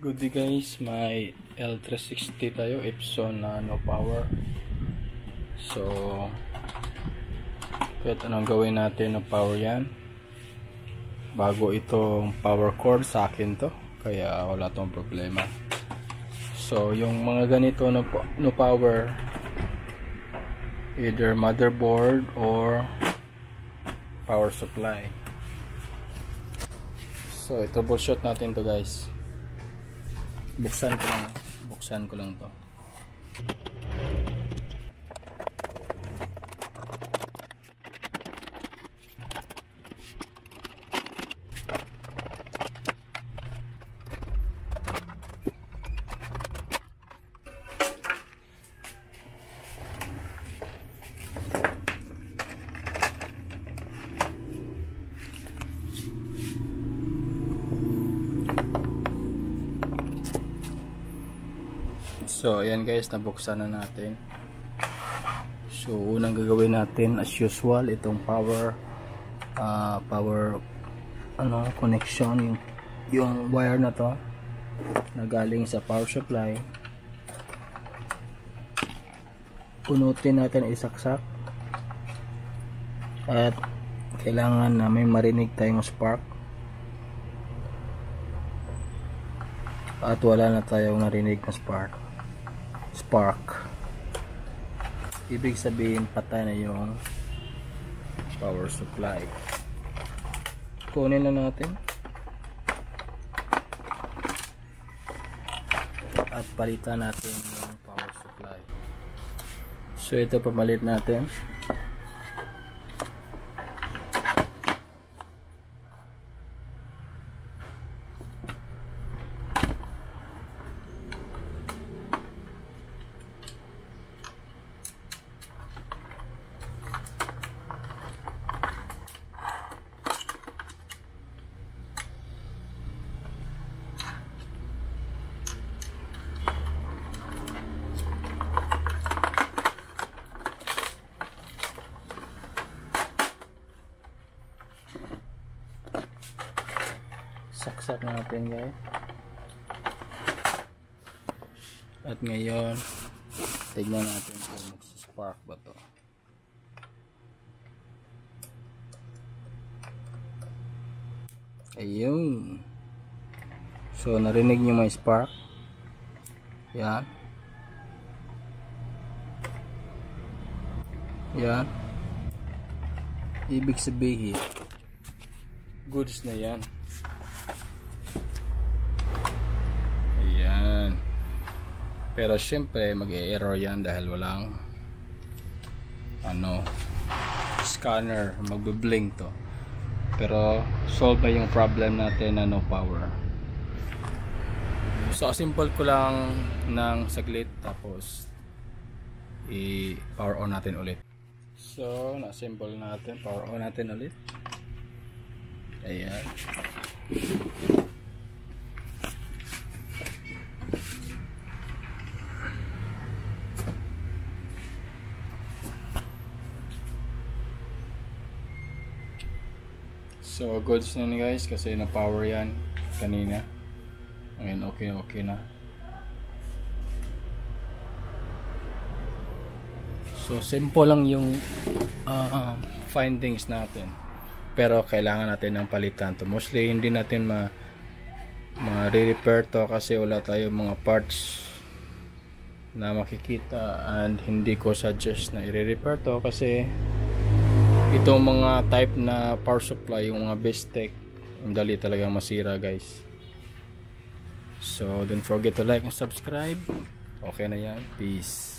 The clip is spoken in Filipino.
Good day guys, may L360 tayo, Epson na no power. So kahit anong gawin natin no power yan, bago itong power cord sa akin to, kaya wala tong problema. So yung mga ganito no power, either motherboard or power supply. So i-troubleshoot natin to guys. Buksan ko lang to. So ayan guys, nabuksan na natin. So unang gagawin natin as usual, itong power connection, yung wire na to na galing sa power supply, punutin natin, isaksak, at kailangan na may marinig tayong spark, at wala na tayong narinig na spark. Ibig sabihin patay na yung power supply. Kunin na natin at palitan natin yung power supply. So ito, pamalit natin. Saksak natin guys. At ngayon tignan natin kung magsispark ba to. Ayun. So narinig nyo may spark. Yan. Yan. Ibig sabihin goods na yan. Pero syempre mag-e-error yan dahil walang scanner, magbe-blink to. Pero solve na yung problem natin na no power. So simple ko lang ng saglit, tapos i-power on natin ulit. So na-simple natin, power on natin ulit. Ayan. So goods na ni guys, kasi na power yan kanina. Ngayon okay na. So simple lang yung findings natin, pero kailangan natin ng palitan to. Mostly hindi natin ma-repair to kasi wala tayong mga parts na makikita, and hindi ko suggest na i-repair to kasi itong mga type na power supply, yung mga Bestech, ang dali talagang masira guys. So don't forget to like and subscribe. Okay na yan. Peace.